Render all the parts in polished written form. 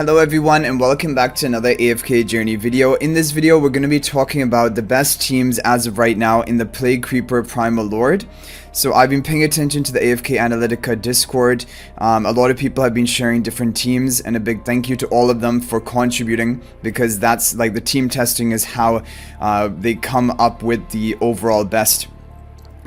Hello everyone and welcome back to another AFK Journey video. In this video we're going to be talking about the best teams as of right now in the Plague Creeper Primal Lord. So I've been paying attention to the AFK Analytica Discord. A lot of people have been sharing different teams, and a big thank you to all of them for contributing, because that's like the team testing is how they come up with the overall best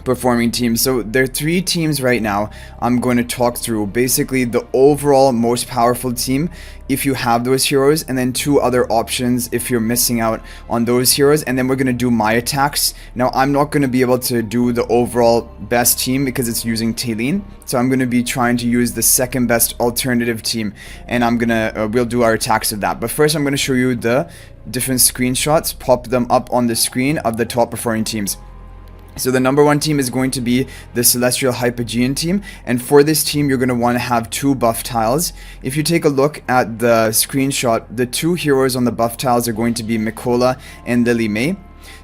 performing teams. So there are three teams right now I'm going to talk through. Basically the overall most powerful team if you have those heroes, and then two other options if you're missing out on those heroes, and then we're going to do my attacks. Now I'm not going to be able to do the overall best team because it's using Talene, so I'm going to be trying to use the second best alternative team, and I'm gonna we'll do our attacks of that. But first I'm going to show you the different screenshots, pop them up on the screen, of the top performing teams. So the number one team is going to be the Celestial Hypo team, and for this team you're going to want to have two buff tiles. If you take a look at the screenshot, the two heroes on the buff tiles are going to be Mikola and Lily May.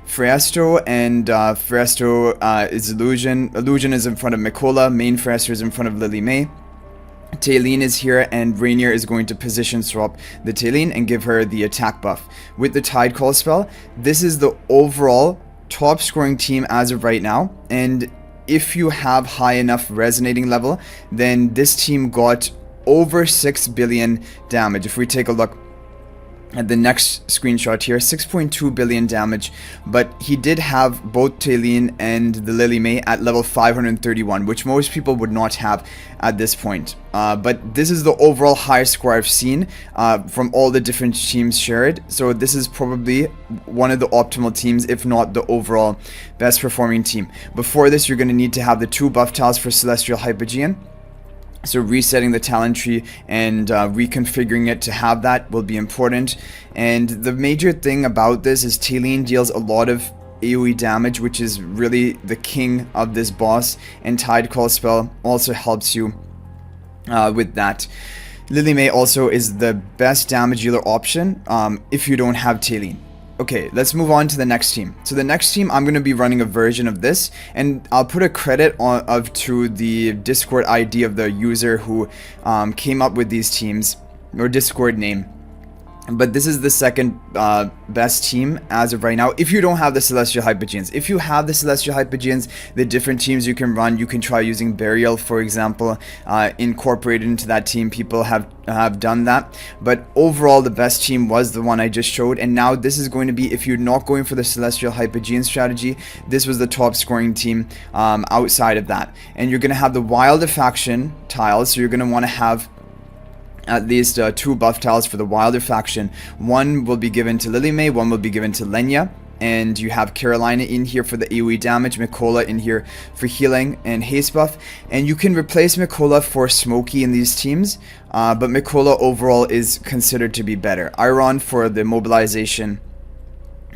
Fresto and Fresto is Illusion. Illusion is in front of Mikola, main Fresto is in front of Lily May. Talene is here, and Rainier is going to position swap the Talene and give her the attack buff. With the tidecall spell, this is the overall top scoring team as of right now, and if you have high enough resonating level, then this team got over 6 billion damage. If we take a look at the next screenshot here, 6.2 billion damage, but he did have both Talene and the Lily May at level 531, which most people would not have at this point. But this is the overall highest score I've seen from all the different teams shared, so this is probably one of the optimal teams, if not the overall best performing team. Before this, you're going to need to have the two buff tiles for Celestial Hypogean. So resetting the talent tree and reconfiguring it to have that will be important. And the major thing about this is Talene deals a lot of AoE damage, which is really the king of this boss, and tidecall spell also helps you with that. Lily May also is the best damage dealer option if you don't have Talene. Okay, let's move on to the next team. So the next team, I'm going to be running a version of this, and I'll put a credit to the Discord ID of the user who came up with these teams, or Discord name. But this is the second best team as of right now if you don't have the Celestial Hypogeans. If you have the Celestial Hypogeans, the different teams you can run, you can try using Burial, for example, incorporated into that team. People have done that, but overall the best team was the one I just showed. And now this is going to be, if you're not going for the Celestial Hypogean strategy, this was the top scoring team outside of that. And you're going to have the Wilder faction tiles, so you're going to want to have at least two buff tiles for the Wilder faction. One will be given to Lily May, one will be given to Lenya, and you have Carolina in here for the AoE damage, Mikola in here for healing and haste buff, and you can replace Mikola for Smokey in these teams, but Mikola overall is considered to be better. Iron for the mobilization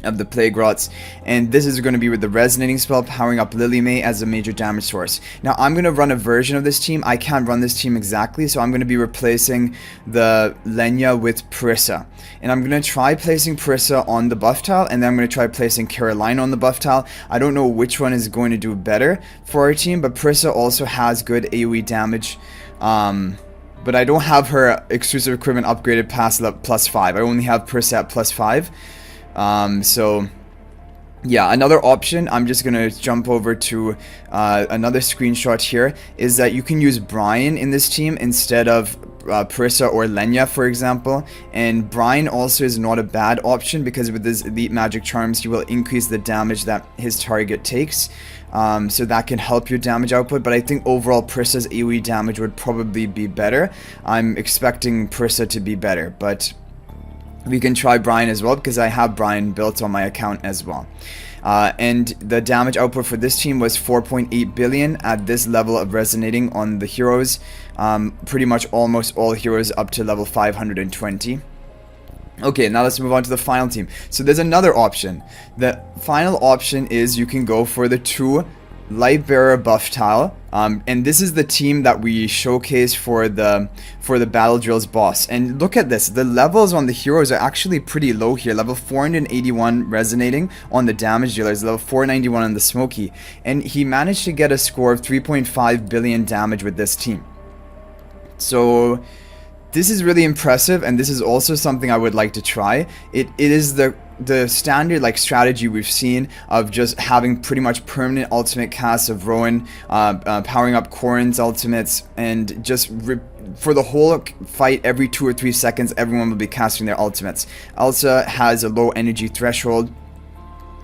of the Plague Rots, and this is going to be with the resonating spell powering up Lily May as a major damage source. Now I'm going to run a version of this team. I can't run this team exactly, so I'm going to be replacing the Lenya with Parisa, and I'm going to try placing Parisa on the buff tile, and then I'm going to try placing Carolina on the buff tile. I don't know which one is going to do better for our team, but Parisa also has good AoE damage, but I don't have her exclusive equipment upgraded past +5. I only have Parisa at +5. So yeah, another option, I'm just gonna jump over to another screenshot here, is that you can use Bryon in this team instead of Parisa or Lenya, for example. And Bryon also is not a bad option because with his elite magic charms he will increase the damage that his target takes, so that can help your damage output. But I think overall Parisa's AoE damage would probably be better. I'm expecting Parisa to be better, but we can try Bryon as well because I have Bryon built on my account as well. And the damage output for this team was 4.8 billion at this level of resonating on the heroes. Pretty much almost all heroes up to level 520. Okay, now let's move on to the final team. So there's another option. The final option is you can go for the two Lightbearer buff tile, and this is the team that we showcase for the Battle Drills boss. And look at this, the levels on the heroes are actually pretty low here. Level 481 resonating on the damage dealers, level 491 on the Smokey, and he managed to get a score of 3.5 billion damage with this team. So this is really impressive, and this is also something I would like to try. It is the standard like strategy we've seen of just having pretty much permanent ultimate casts of Rowan, powering up Korin's ultimates, and just for the whole fight every 2 or 3 seconds everyone will be casting their ultimates. Elsa has a low energy threshold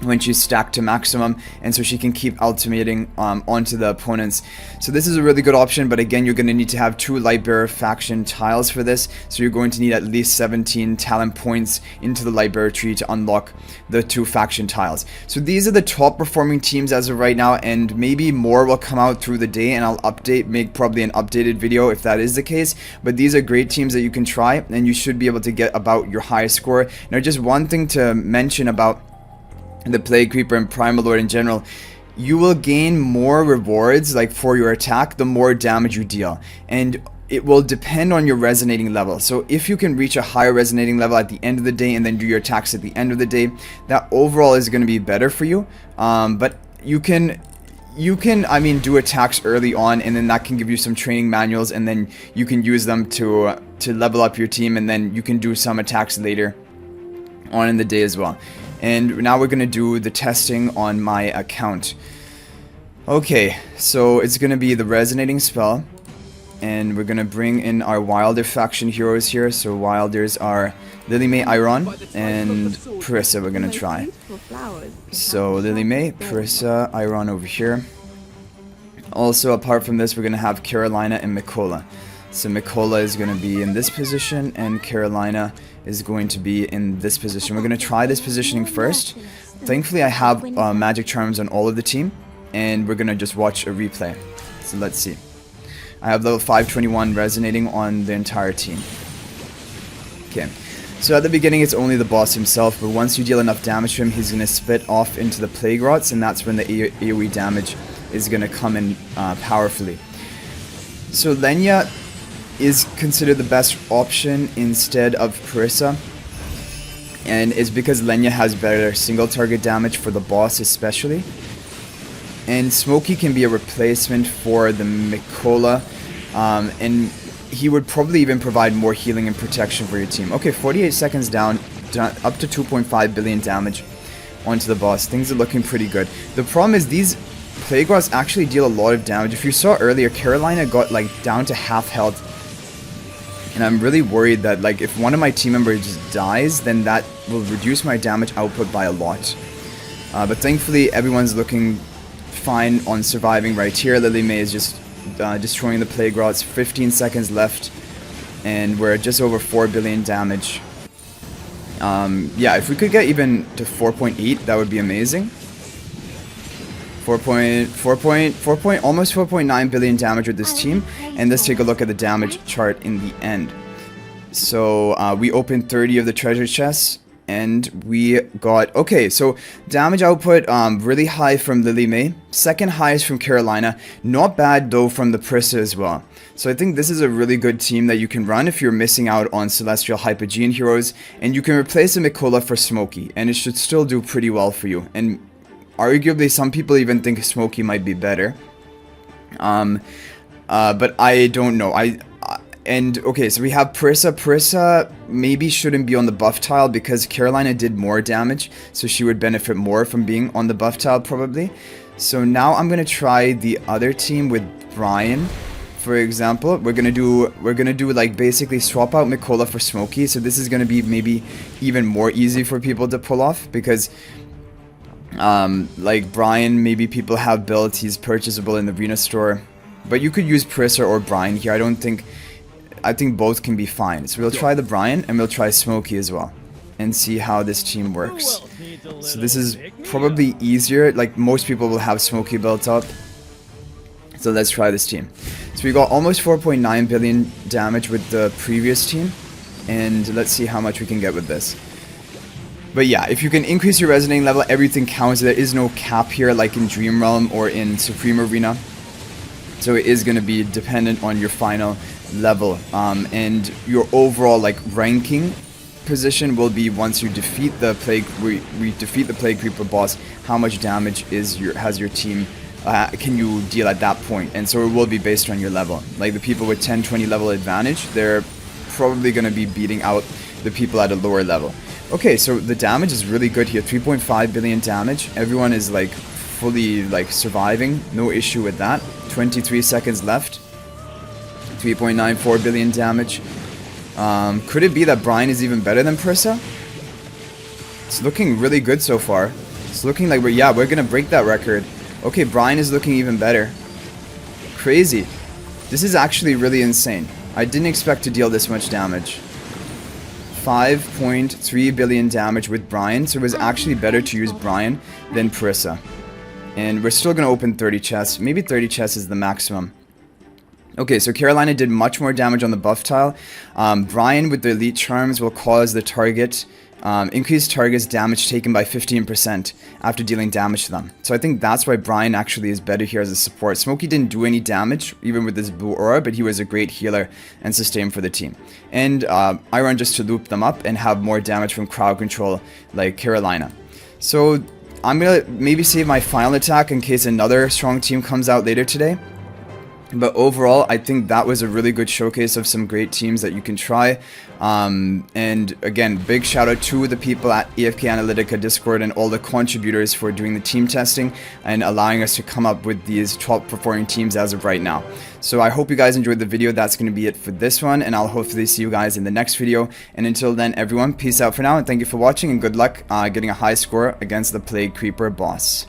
when she's stacked to maximum, and so she can keep ultimating onto the opponents. So this is a really good option, but again, you're going to need to have 2 Lightbearer faction tiles for this, so you're going to need at least 17 talent points into the Lightbearer tree to unlock the 2 faction tiles. So these are the top performing teams as of right now, and maybe more will come out through the day, and I'll make probably an updated video if that is the case. But these are great teams that you can try, and you should be able to get about your highest score. Now, just one thing to mention about the Plague Creeper and Primal Lord in general: you will gain more rewards like for your attack the more damage you deal, and it will depend on your resonating level. So if you can reach a higher resonating level at the end of the day and then do your attacks at the end of the day, that overall is going to be better for you. But you can I mean do attacks early on, and then that can give you some training manuals, and then you can use them to level up your team, and then you can do some attacks later on in the day as well. And now we're going to do the testing on my account. Okay, so it's going to be the resonating spell, and we're going to bring in our Wilder faction heroes here. So Wilders are Lily May, Iron, and Parisa we're going to try. So Lily May, Parisa, Iron over here. Also, apart from this, we're going to have Carolina and Mikola. So Mikola is going to be in this position, and Carolina is going to be in this position. We're going to try this positioning first. Thankfully, I have magic charms on all of the team, and we're going to just watch a replay. So let's see. I have level 521 resonating on the entire team. Okay. So at the beginning, it's only the boss himself, but once you deal enough damage to him, he's going to split off into the Plague Rots, and that's when the AoE damage is going to come in powerfully. So Lenya is considered the best option instead of Parisa, and it's because Lenya has better single target damage for the boss especially, and Smokey can be a replacement for the Mikola, and he would probably even provide more healing and protection for your team. Okay, 48 seconds down, up to 2.5 billion damage onto the boss. Things are looking pretty good. The problem is these Plague Rots actually deal a lot of damage. If you saw earlier, Carolina got like down to half health, and I'm really worried that like if one of my team members just dies, then that will reduce my damage output by a lot. But thankfully everyone's looking fine on surviving right here. Lily May is just destroying the Plague Rots. 15 seconds left, and we're at just over 4 billion damage. Yeah, if we could get even to 4.8, that would be amazing. Almost 4.9 billion damage with this team, and let's take a look at the damage chart in the end. So we opened 30 of the treasure chests, and we got, okay, so damage output really high from Lily May, second highest from Carolina, not bad though from the Parisa as well. So I think this is a really good team that you can run if you're missing out on Celestial Hypogean heroes, and you can replace the Mikola for Smokey, and it should still do pretty well for you. And arguably, some people even think Smokey might be better. But I don't know. And okay, so we have Parisa. Parisa maybe shouldn't be on the buff tile because Carolina did more damage, so she would benefit more from being on the buff tile probably. So now I'm gonna try the other team with Bryon. For example, we're gonna do like basically swap out Mikola for Smokey. So this is gonna be maybe even more easy for people to pull off because like Bryon, maybe people have built, he's purchasable in the arena store, but you could use Parisa or Bryon here. I think both can be fine. So we'll try the Bryon, and we'll try Smokey as well, and see how this team works. So this is probably easier, like most people will have Smokey built up. So let's try this team. So we got almost 4.9 billion damage with the previous team, and let's see how much we can get with this. But yeah, if you can increase your resonating level, everything counts. There is no cap here like in Dream Realm or in Supreme Arena. So it is going to be dependent on your final level. And your overall like ranking position will be once you defeat the Plague, we defeat the Plague Creeper boss, how much damage has your team, can you deal at that point. And so it will be based on your level. Like the people with 10-20 level advantage, they're probably going to be beating out the people at a lower level. Okay, so the damage is really good here. 3.5 billion damage. Everyone is like fully like surviving. No issue with that. 23 seconds left. 3.94 billion damage. Could it be that Bryon is even better than Parisa? It's looking really good so far. It's looking like we're gonna break that record. Okay, Bryon is looking even better. Crazy. This is actually really insane. I didn't expect to deal this much damage. 5.3 billion damage with Bryon, so it was actually better to use Bryon than Parisa. And we're still gonna open 30 chests. Maybe 30 chests is the maximum. Okay, so Carolina did much more damage on the buff tile. Bryon with the elite charms will cause the target increase target's damage taken by 15% after dealing damage to them. So I think that's why Bryon actually is better here as a support. Smokey didn't do any damage, even with his blue aura, but he was a great healer and sustain for the team. And Iron just to loop them up and have more damage from crowd control like Carolina. So I'm gonna maybe save my final attack in case another strong team comes out later today. But overall, I think that was a really good showcase of some great teams that you can try. And again, big shout out to the people at AFK Analytica Discord and all the contributors for doing the team testing and allowing us to come up with these top performing teams as of right now. So I hope you guys enjoyed the video. That's going to be it for this one, and I'll hopefully see you guys in the next video. And until then, everyone, peace out for now, and thank you for watching, and good luck getting a high score against the Plague Creeper boss.